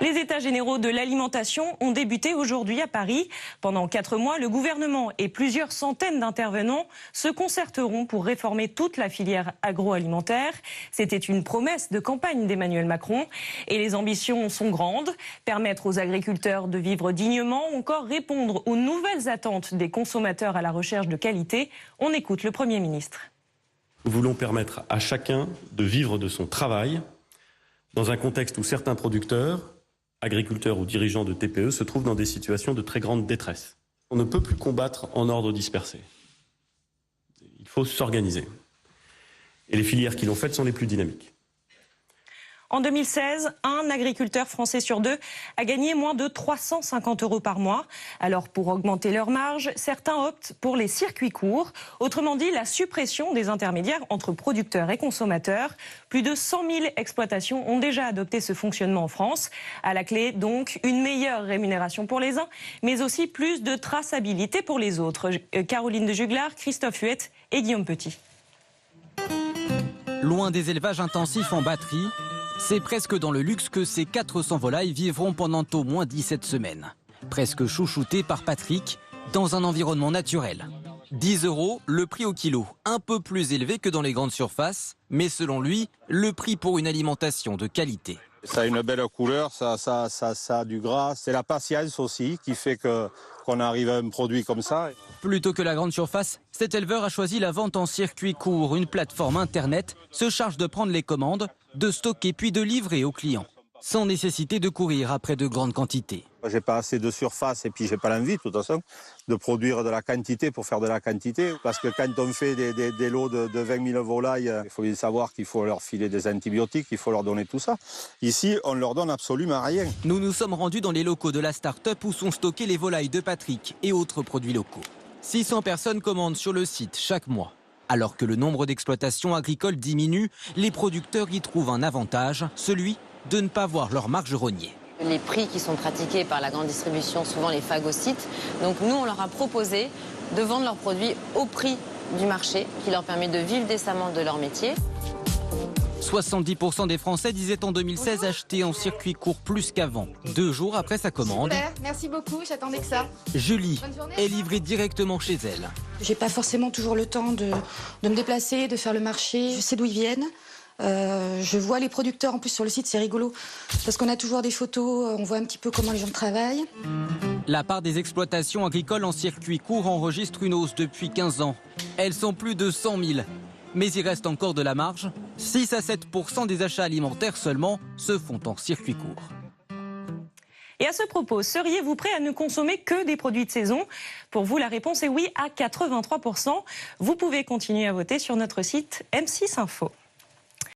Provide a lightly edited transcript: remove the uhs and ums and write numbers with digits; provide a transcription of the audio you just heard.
Les États généraux de l'alimentation ont débuté aujourd'hui à Paris. Pendant 4 mois, le gouvernement et plusieurs centaines d'intervenants se concerteront pour réformer toute la filière agroalimentaire. C'était une promesse de campagne d'Emmanuel Macron. Et les ambitions sont grandes. Permettre aux agriculteurs de vivre dignement ou encore répondre aux nouvelles attentes des consommateurs à la recherche de qualité. On écoute le Premier ministre. Nous voulons permettre à chacun de vivre de son travail dans un contexte où certains producteurs, agriculteurs ou dirigeants de TPE se trouvent dans des situations de très grande détresse. On ne peut plus combattre en ordre dispersé. Il faut s'organiser. Et les filières qui l'ont fait sont les plus dynamiques. En 2016, un agriculteur français sur 2 a gagné moins de 350 € par mois. Alors pour augmenter leur marge, certains optent pour les circuits courts. Autrement dit, la suppression des intermédiaires entre producteurs et consommateurs. Plus de 100 000 exploitations ont déjà adopté ce fonctionnement en France. À la clé, donc, une meilleure rémunération pour les uns, mais aussi plus de traçabilité pour les autres. Caroline de Juglar, Christophe Huette et Guillaume Petit. Loin des élevages intensifs en batterie, c'est presque dans le luxe que ces 400 volailles vivront pendant au moins 17 semaines. Presque chouchoutées par Patrick, dans un environnement naturel. 10 €, le prix au kilo, un peu plus élevé que dans les grandes surfaces, mais selon lui, le prix pour une alimentation de qualité. Ça a une belle couleur, ça a du gras. C'est la patience aussi qui fait qu'on arrive à un produit comme ça. Plutôt que la grande surface, cet éleveur a choisi la vente en circuit court. Une plateforme internet se charge de prendre les commandes, de stocker puis de livrer aux clients, sans nécessité de courir après de grandes quantités. J'ai pas assez de surface et puis j'ai pas l'envie de toute façon de produire de la quantité pour faire de la quantité. Parce que quand on fait des lots de 20 000 volailles, il faut savoir qu'il faut leur filer des antibiotiques, il faut leur donner tout ça. Ici, on ne leur donne absolument rien. Nous nous sommes rendus dans les locaux de la start-up où sont stockées les volailles de Patrick et autres produits locaux. 600 personnes commandent sur le site chaque mois. Alors que le nombre d'exploitations agricoles diminue, les producteurs y trouvent un avantage, celui de ne pas voir leur marge rogner. Les prix qui sont pratiqués par la grande distribution, souvent les phagocytes. Donc nous, on leur a proposé de vendre leurs produits au prix du marché, qui leur permet de vivre décemment de leur métier. 70% des Français disaient en 2016 acheter en circuit court plus qu'avant. 2 jours après sa commande, super, merci beaucoup, j'attendais que ça. Julie est livrée directement chez elle. J'ai pas forcément toujours le temps de me déplacer, de faire le marché. Je sais d'où ils viennent. Je vois les producteurs en plus sur le site, c'est rigolo. Parce qu'on a toujours des photos, on voit un petit peu comment les gens travaillent. La part des exploitations agricoles en circuit court enregistre une hausse depuis 15 ans. Elles sont plus de 100 000. Mais il reste encore de la marge. 6 à 7% des achats alimentaires seulement se font en circuit court. Et à ce propos, seriez-vous prêt à ne consommer que des produits de saison? Pour vous, la réponse est oui à 83%. Vous pouvez continuer à voter sur notre site M6 Info.